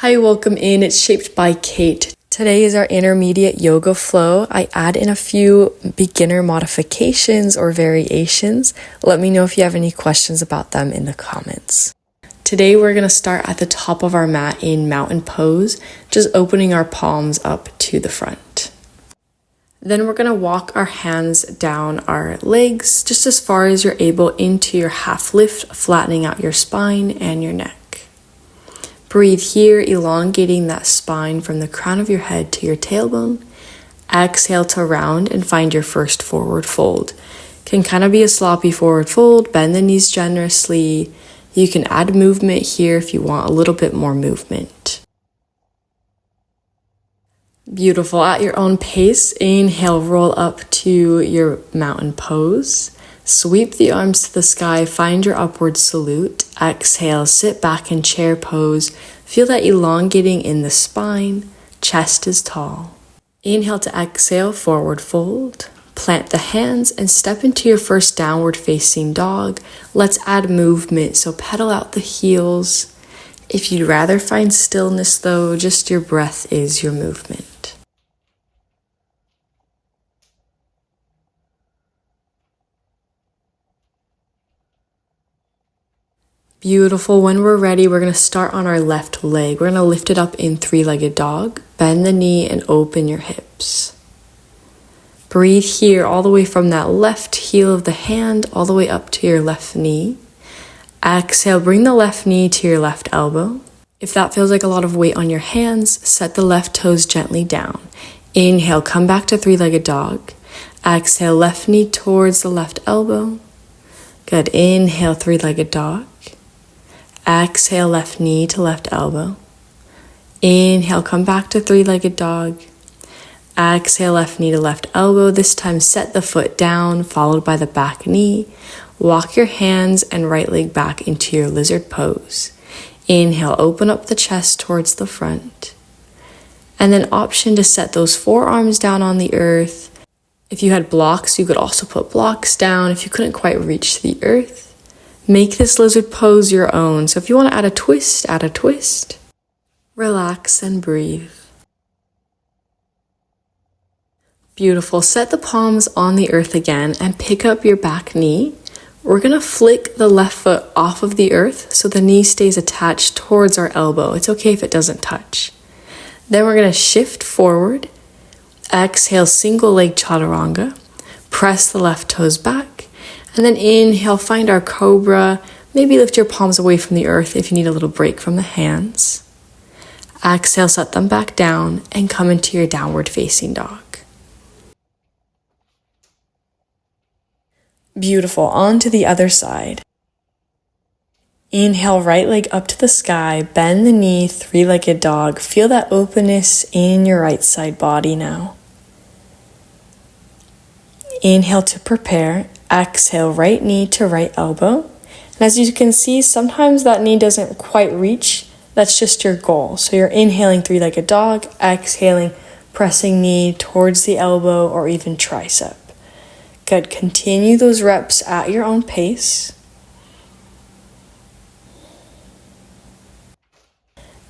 Hi, welcome in. It's Shaped by Kate. Today is our intermediate yoga flow. I add in a few beginner modifications or variations. Let me know if you have any questions about them in the comments. Today we're going to start at the top of our mat in mountain pose, just opening our palms up to the front. Then we're going to walk our hands down our legs just as far as you're able into your half lift, flattening out your spine and your neck. Breathe here, elongating that spine from the crown of your head to your tailbone. Exhale to round and find your first forward fold. Can kind of be a sloppy forward fold, bend the knees generously. You can add movement here if you want a little bit more movement. Beautiful. At your own pace, inhale, roll up to your mountain pose. Sweep the arms to the sky, find your upward salute. Exhale, sit back in chair pose. Feel that elongating in the spine, chest is tall. Inhale to exhale, forward fold. Plant the hands and step into your first downward facing dog. Let's add movement, so pedal out the heels. If you'd rather find stillness though, just your breath is your movement. Beautiful. When we're ready, we're going to start on our left leg. We're going to lift it up in three-legged dog. Bend the knee and open your hips. Breathe here all the way from that left heel of the hand all the way up to your left knee. Exhale, bring the left knee to your left elbow. If that feels like a lot of weight on your hands, set the left toes gently down. Inhale, come back to three-legged dog. Exhale, left knee towards the left elbow. Good. Inhale, three-legged dog. Exhale, left knee to left elbow. Inhale, come back to three-legged dog. Exhale, left knee to left elbow. This time, set the foot down, followed by the back knee. Walk your hands and right leg back into your lizard pose. Inhale, open up the chest towards the front. And then option to set those forearms down on the earth. If you had blocks, you could also put blocks down if you couldn't quite reach the earth. Make this lizard pose your own. So if you want to add a twist, add a twist. Relax and breathe. Beautiful. Set the palms on the earth again and pick up your back knee. We're going to flick the left foot off of the earth so the knee stays attached towards our elbow. It's okay if it doesn't touch. Then we're going to shift forward. Exhale, single leg chaturanga. Press the left toes back. And then inhale, find our cobra. Maybe lift your palms away from the earth if you need a little break from the hands. Exhale, set them back down and come into your downward facing dog. Beautiful. On to the other side. Inhale, right leg up to the sky. Bend the knee, three-legged dog. Feel that openness in your right side body now. Inhale to prepare. Exhale, right knee to right elbow. And as you can see, sometimes that knee doesn't quite reach. That's just your goal. So you're inhaling three-legged dog, exhaling, pressing knee towards the elbow or even tricep. Good. Continue those reps at your own pace.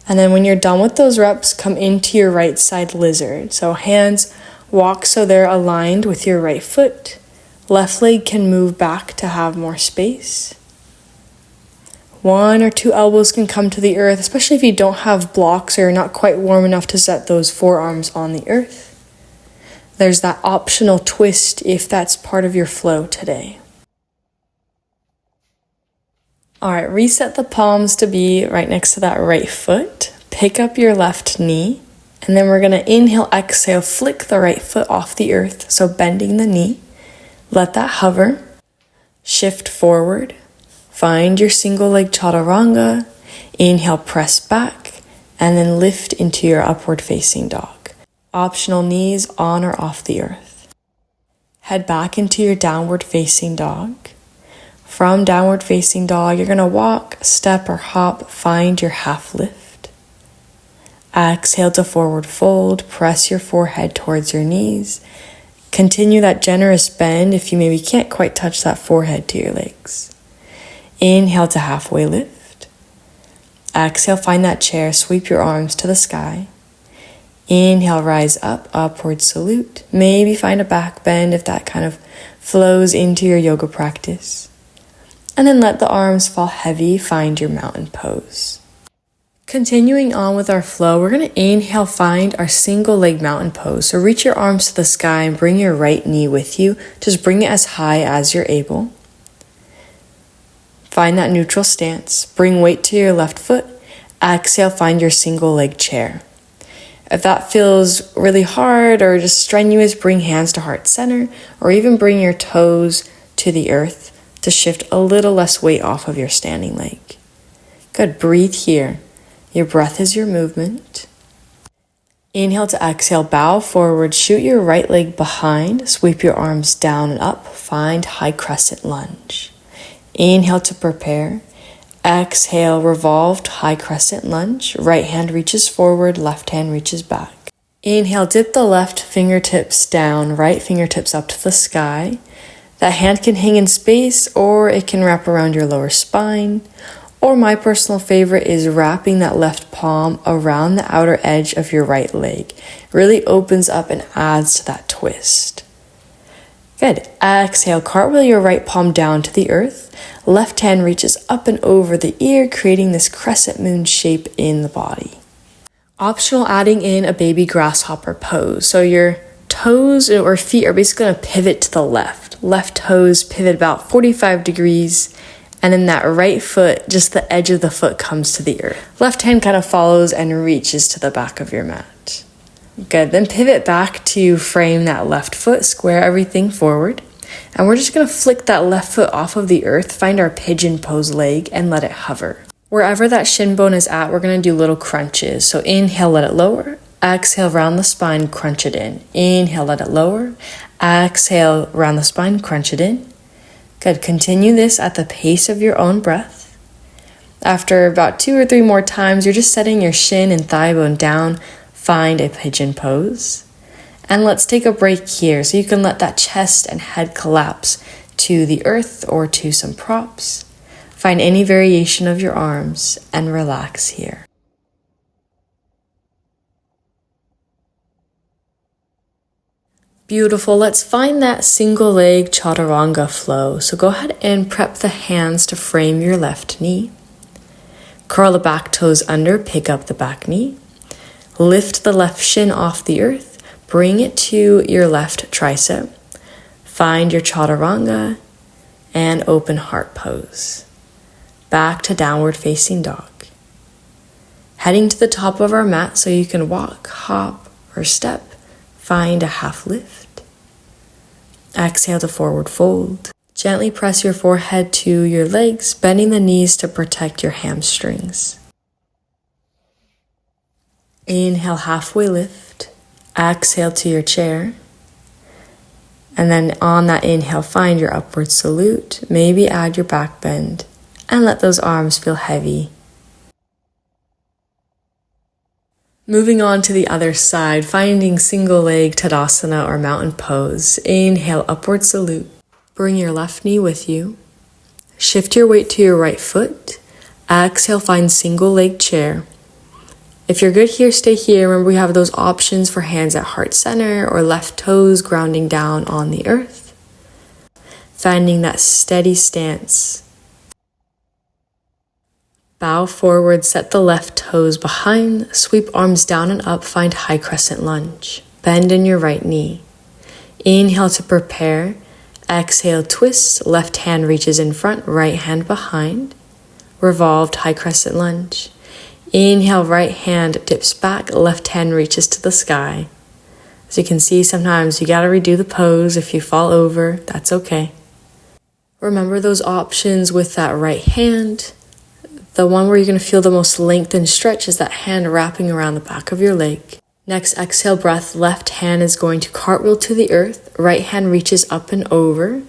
And then when you're done with those reps, come into your right side lizard. So hands walk so they're aligned with your right foot. Left leg can move back to have more space. One or two elbows can come to the earth, especially if you don't have blocks or you're not quite warm enough to set those forearms on the earth. There's that optional twist if that's part of your flow today. All right, reset the palms to be right next to that right foot. Pick up your left knee, and then we're going to inhale, exhale, flick the right foot off the earth, so bending the knee. Let that hover, shift forward, find your single leg chaturanga, inhale, press back, and then lift into your upward facing dog. Optional knees on or off the earth. Head back into your downward facing dog. From downward facing dog, you're going to walk, step, or hop, find your half lift. Exhale to forward fold, press your forehead towards your knees. Continue that generous bend if you maybe can't quite touch that forehead to your legs. Inhale to halfway lift. Exhale, find that chair, sweep your arms to the sky. Inhale, rise up, upward salute. Maybe find a back bend if that kind of flows into your yoga practice. And then let the arms fall heavy, find your mountain pose. Continuing on with our flow, we're going to inhale, find our single leg mountain pose. So reach your arms to the sky and bring your right knee with you. Just bring it as high as you're able. Find that neutral stance. Bring weight to your left foot. Exhale, find your single leg chair. If that feels really hard or just strenuous, bring hands to heart center, or even bring your toes to the earth to shift a little less weight off of your standing leg. Good, breathe here. Your breath is your movement. Inhale to exhale, bow forward, shoot your right leg behind, sweep your arms down and up, find high crescent lunge. Inhale to prepare. Exhale, revolved high crescent lunge. Right hand reaches forward, left hand reaches back. Inhale, dip the left fingertips down, right fingertips up to the sky. That hand can hang in space or it can wrap around your lower spine. Or my personal favorite is wrapping that left palm around the outer edge of your right leg. Really opens up and adds to that twist. Good. Exhale, cartwheel your right palm down to the earth. Left hand reaches up and over the ear, creating this crescent moon shape in the body. Optional, adding in a baby grasshopper pose. So your toes or feet are basically going to pivot to the left. Left toes pivot about 45 degrees. And then that right foot, just the edge of the foot comes to the earth. Left hand kind of follows and reaches to the back of your mat. Good, then pivot back to frame that left foot, square everything forward. And we're just gonna flick that left foot off of the earth, find our pigeon pose leg and let it hover. Wherever that shin bone is at, we're gonna do little crunches. So inhale, let it lower. Exhale, round the spine, crunch it in. Inhale, let it lower. Exhale, round the spine, crunch it in. Good. Continue this at the pace of your own breath. After about 2 or 3 more times, you're just setting your shin and thigh bone down. Find a pigeon pose. And let's take a break here so you can let that chest and head collapse to the earth or to some props. Find any variation of your arms and relax here. Beautiful. Let's find that single leg chaturanga flow. So go ahead and prep the hands to frame your left knee. Curl the back toes under, pick up the back knee. Lift the left shin off the earth. Bring it to your left tricep. Find your chaturanga and open heart pose. Back to downward facing dog. Heading to the top of our mat so you can walk, hop, or step. Find a half lift. Exhale to forward fold. Gently press your forehead to your legs, bending the knees to protect your hamstrings. Inhale, halfway lift. Exhale to your chair. And then on that inhale, find your upward salute. Maybe add your back bend and let those arms feel heavy. Moving on to the other side, finding single leg Tadasana or mountain pose. Inhale, upward salute. Bring your left knee with you. Shift your weight to your right foot. Exhale, find single leg chair. If you're good here, stay here. Remember, we have those options for hands at heart center or left toes grounding down on the earth. Finding that steady stance. Bow forward, set the left toes behind, sweep arms down and up, find high crescent lunge. Bend in your right knee. Inhale to prepare. Exhale, twist, left hand reaches in front, right hand behind. Revolved high crescent lunge. Inhale, right hand dips back, left hand reaches to the sky. As you can see, sometimes you gotta redo the pose. If you fall over, that's okay. Remember those options with that right hand. The one where you're going to feel the most length and stretch is that hand wrapping around the back of your leg. Next, exhale breath. Left hand is going to cartwheel to the earth. Right hand reaches up and over,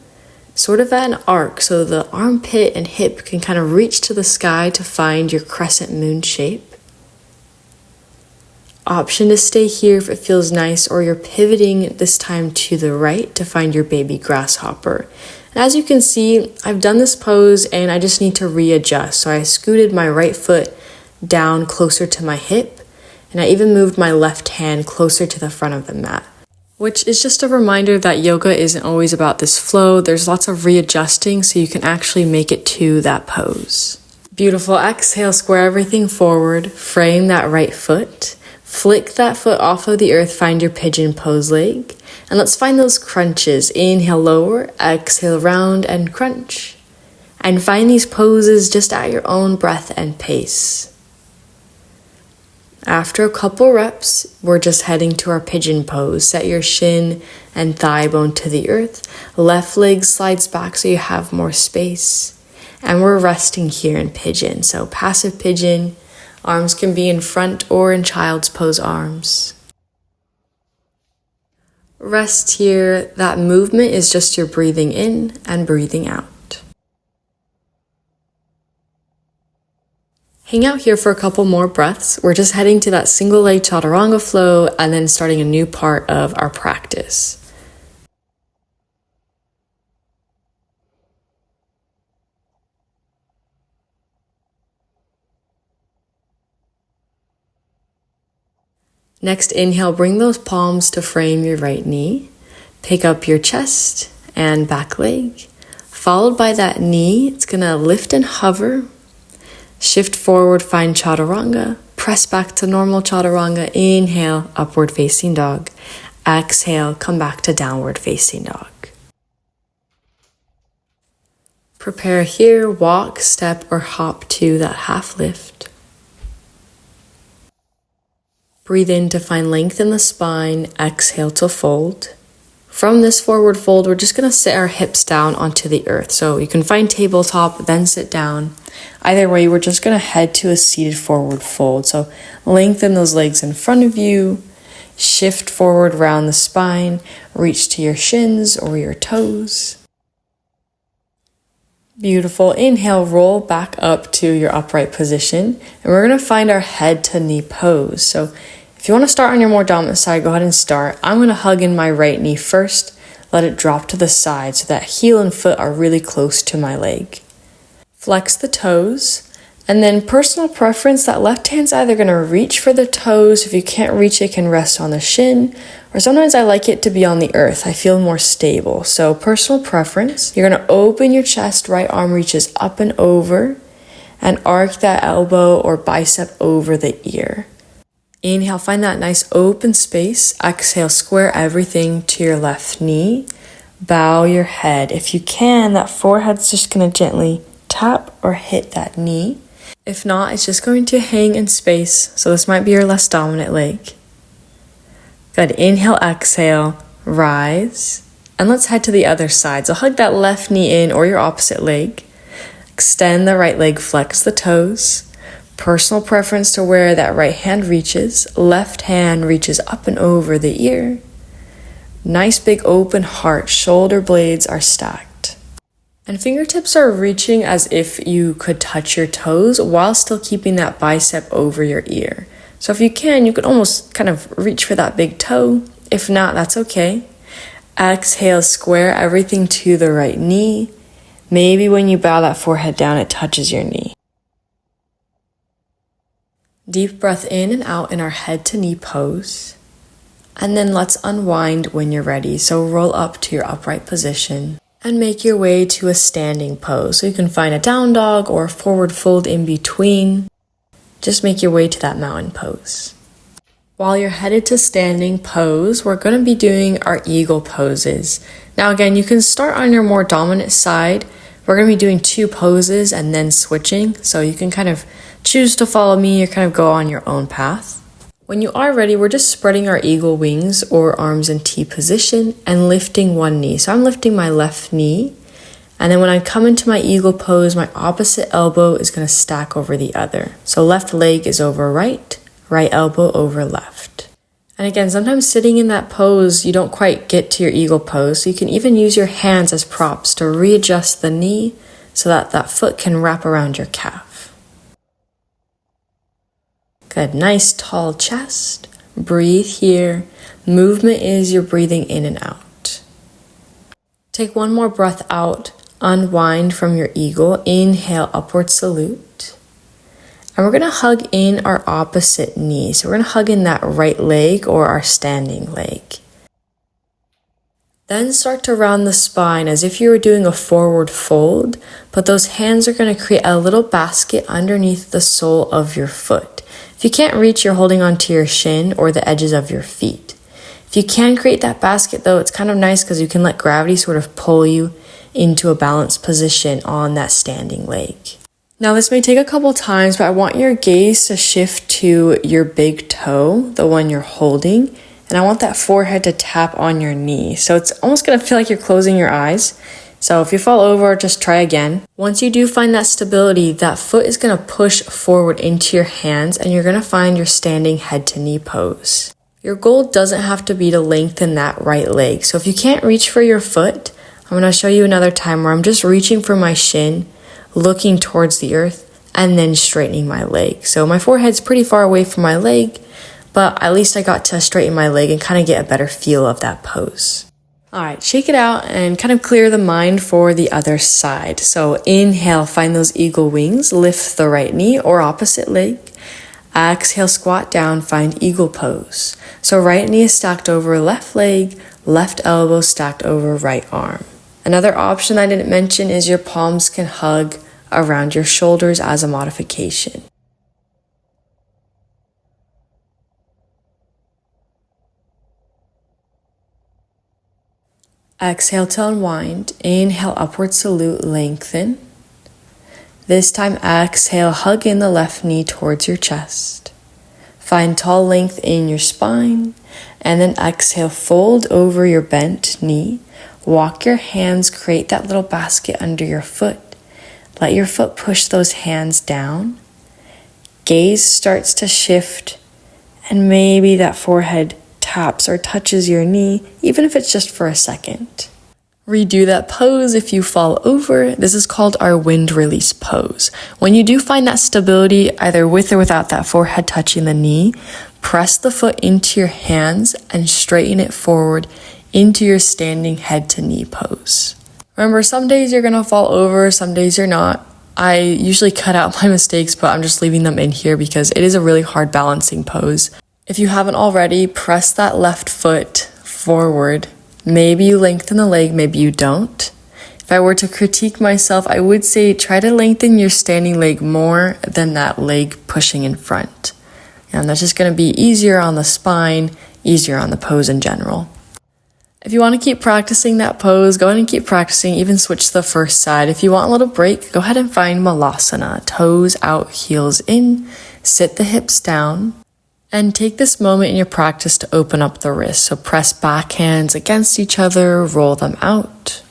sort of at an arc. So the armpit and hip can kind of reach to the sky to find your crescent moon shape. Option to stay here if it feels nice, or you're pivoting this time to the right to find your baby grasshopper. And as you can see, I've done this pose and I just need to readjust. So I scooted my right foot down closer to my hip, and I even moved my left hand closer to the front of the mat, which is just a reminder that yoga isn't always about this flow. There's lots of readjusting so you can actually make it to that pose. Beautiful. Exhale, square everything forward, frame that right foot, flick that foot off of the earth, find your pigeon pose leg, and let's find those crunches. Inhale, lower, exhale, round and crunch. And find these poses just at your own breath and pace. After a couple reps, we're just heading to our pigeon pose. Set your shin and thigh bone to the earth. Left leg slides back so you have more space. And we're resting here in pigeon. So passive pigeon, arms can be in front or in child's pose arms. Rest here. That movement is just your breathing in and breathing out. Hang out here for a couple more breaths. We're just heading to that single leg chaturanga flow and then starting a new part of our practice. Next, inhale, bring those palms to frame your right knee. Pick up your chest and back leg. Followed by that knee, it's gonna lift and hover. Shift forward, find chaturanga. Press back to normal chaturanga. Inhale, upward facing dog. Exhale, come back to downward facing dog. Prepare here, walk, step, or hop to that half lift. Breathe in to find length in the spine. Exhale to fold. From this forward fold, we're just going to sit our hips down onto the earth. So you can find tabletop, then sit down. Either way, we're just going to head to a seated forward fold. So lengthen those legs in front of you. Shift forward, round the spine. Reach to your shins or your toes. Beautiful. Inhale, roll back up to your upright position. And we're going to find our head to knee pose. So if you want to start on your more dominant side, go ahead and start. I'm going to hug in my right knee first. Let it drop to the side so that heel and foot are really close to my leg. Flex the toes. And then personal preference, that left hand's either going to reach for the toes. If you can't reach, it can rest on the shin. Or sometimes I like it to be on the earth. I feel more stable. So personal preference, you're going to open your chest, right arm reaches up and over, and arc that elbow or bicep over the ear. Inhale, find that nice open space. Exhale, square everything to your left knee. Bow your head. If you can, that forehead's just going to gently tap or hit that knee. If not, it's just going to hang in space. So this might be your less dominant leg. Good. Inhale, exhale, rise. And let's head to the other side. So hug that left knee in or your opposite leg. Extend the right leg, flex the toes. Personal preference to where that right hand reaches. Left hand reaches up and over the ear. Nice big open heart. Shoulder blades are stacked. And fingertips are reaching as if you could touch your toes while still keeping that bicep over your ear. So if you can, you could almost kind of reach for that big toe. If not, that's okay. Exhale, square everything to the right knee. Maybe when you bow that forehead down, it touches your knee. Deep breath in and out in our head to knee pose. And then let's unwind when you're ready. So roll up to your upright position and make your way to a standing pose. So you can find a down dog or a forward fold in between. Just make your way to that mountain pose. While you're headed to standing pose, we're going to be doing our eagle poses. Now again, you can start on your more dominant side. We're going to be doing 2 poses and then switching. So you can kind of choose to follow me or kind of go on your own path. When you are ready, we're just spreading our eagle wings or arms in T position and lifting one knee. So I'm lifting my left knee. And then when I come into my eagle pose, my opposite elbow is going to stack over the other. So left leg is over right, right elbow over left. And again, sometimes sitting in that pose, you don't quite get to your eagle pose. So you can even use your hands as props to readjust the knee so that that foot can wrap around your calf. Good, nice tall chest. Breathe here. Movement is your breathing in and out. Take one more breath out. Unwind from your eagle. Inhale, upward salute. And we're gonna hug in our opposite knee. So we're gonna hug in that right leg or our standing leg. Then start to round the spine as if you were doing a forward fold, but those hands are gonna create a little basket underneath the sole of your foot. If you can't reach, you're holding onto your shin or the edges of your feet. If you can create that basket though, it's kind of nice because you can let gravity sort of pull you into a balanced position on that standing leg. Now this may take a couple times, but I want your gaze to shift to your big toe, the one you're holding, and I want that forehead to tap on your knee. So it's almost gonna feel like you're closing your eyes. So if you fall over, just try again. Once you do find that stability, that foot is gonna push forward into your hands and you're gonna find your standing head to knee pose. Your goal doesn't have to be to lengthen that right leg. So if you can't reach for your foot, I'm gonna show you another time where I'm just reaching for my shin, looking towards the earth, and then straightening my leg. So my forehead's pretty far away from my leg, but at least I got to straighten my leg and kind of get a better feel of that pose. All right, shake it out and kind of clear the mind for the other side. So inhale, find those eagle wings, lift the right knee or opposite leg. Exhale, squat down, find eagle pose. So right knee is stacked over left leg, left elbow stacked over right arm. Another option I didn't mention is your palms can hug around your shoulders as a modification. Exhale to unwind. Inhale, upward salute, lengthen. This time, exhale, hug in the left knee towards your chest. Find tall length in your spine. And then exhale, fold over your bent knee. Walk your hands, create that little basket under your foot. Let your foot push those hands down. Gaze starts to shift, and maybe that forehead taps or touches your knee, even if it's just for a second. Redo that pose if you fall over. This is called our wind release pose. When you do find that stability, either with or without that forehead touching the knee, press the foot into your hands and straighten it forward into your standing head to knee pose. Remember, some days you're gonna fall over, some days you're not. I usually cut out my mistakes, but I'm just leaving them in here because it is a really hard balancing pose. If you haven't already, press that left foot forward. Maybe you lengthen the leg, maybe you don't. If I were to critique myself, I would say try to lengthen your standing leg more than that leg pushing in front. And that's just going to be easier on the spine, easier on the pose in general. If you want to keep practicing that pose, go ahead and keep practicing, even switch to the first side. If you want a little break, go ahead and find Malasana. Toes out, heels in, sit the hips down. And take this moment in your practice to open up the wrists. So press back hands against each other, roll them out.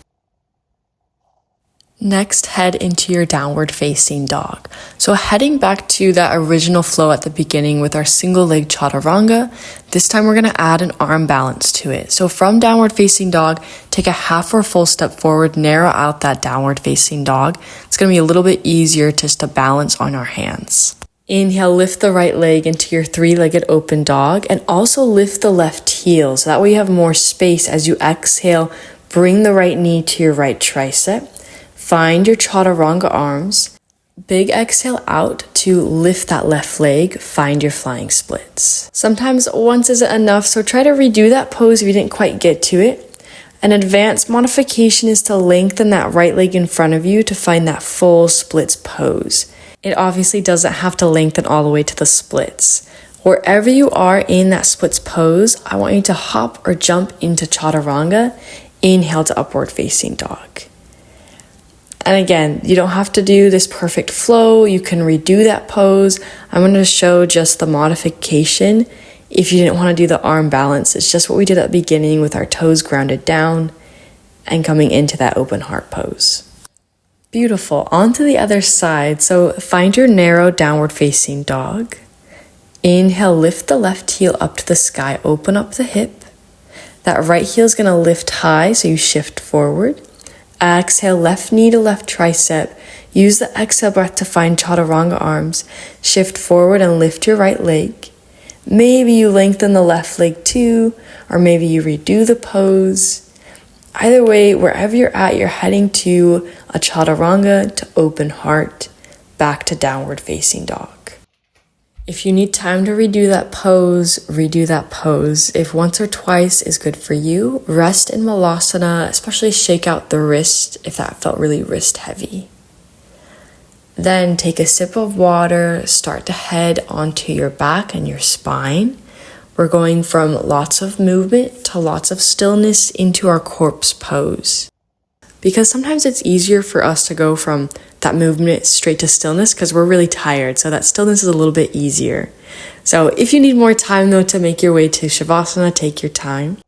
Next, head into your downward facing dog. So heading back to that original flow at the beginning with our single leg chaturanga, this time we're going to add an arm balance to it. So from downward facing dog, take a half or full step forward, narrow out that downward facing dog. It's going to be a little bit easier just to balance on our hands. Inhale, lift the right leg into your three-legged open dog and also lift the left heel. So that way you have more space as you exhale. Bring the right knee to your right tricep. Find your chaturanga arms. Big exhale out to lift that left leg. Find your flying splits. Sometimes once isn't enough, so try to redo that pose if you didn't quite get to it. An advanced modification is to lengthen that right leg in front of you to find that full splits pose. It obviously doesn't have to lengthen all the way to the splits. Wherever you are in that splits pose, I want you to hop or jump into chaturanga. Inhale to upward facing dog. And again, you don't have to do this perfect flow. You can redo that pose. I'm going to show just the modification. If you didn't want to do the arm balance, it's just what we did at the beginning with our toes grounded down and coming into that open heart pose. Beautiful. On to the other side. So find your narrow downward facing dog. Inhale, lift the left heel up to the sky. Open up the hip. That right heel is going to lift high, so you shift forward. Exhale, left knee to left tricep. Use the exhale breath to find chaturanga arms. Shift forward and lift your right leg. Maybe you lengthen the left leg too, or maybe you redo the pose. Either way, wherever you're at, you're heading to a chaturanga to open heart, back to downward facing dog. If you need time to redo that pose, redo that pose. If once or twice is good for you, rest in Malasana, especially shake out the wrist if that felt really wrist heavy. Then take a sip of water, start to head onto your back and your spine. We're going from lots of movement to lots of stillness into our corpse pose. Because sometimes it's easier for us to go from that movement straight to stillness because we're really tired. So that stillness is a little bit easier. So if you need more time though to make your way to Shavasana, take your time.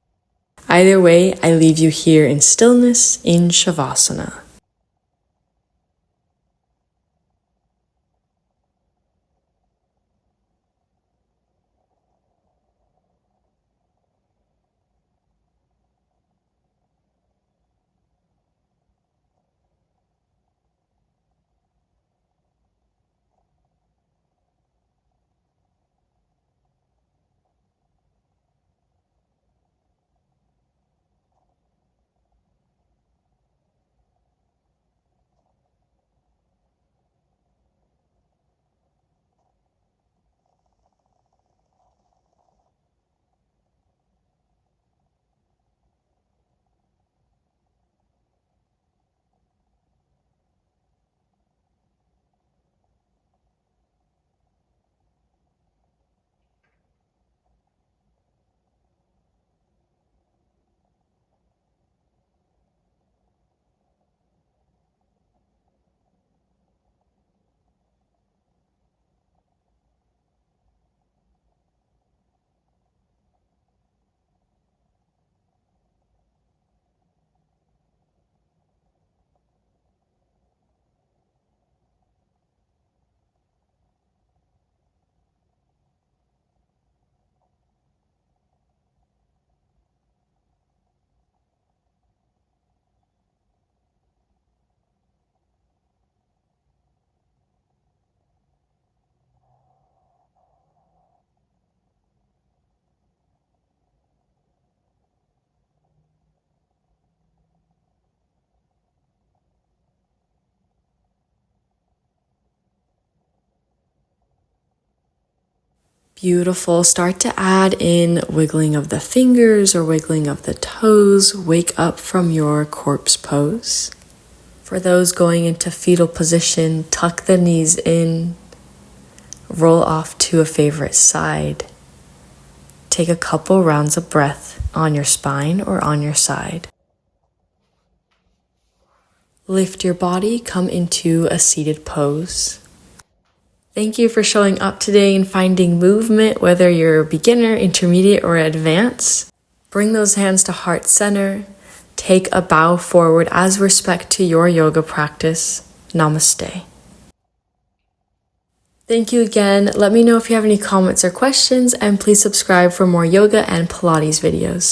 Either way, I leave you here in stillness in Shavasana. Beautiful. Start to add in wiggling of the fingers or wiggling of the toes. Wake up from your corpse pose. For those going into fetal position, tuck the knees in. Roll off to a favorite side. Take a couple rounds of breath on your spine or on your side. Lift your body, come into a seated pose. Thank you for showing up today and finding movement, whether you're a beginner, intermediate, or advanced. Bring those hands to heart center. Take a bow forward as respect to your yoga practice. Namaste. Thank you again. Let me know if you have any comments or questions, and please subscribe for more yoga and Pilates videos.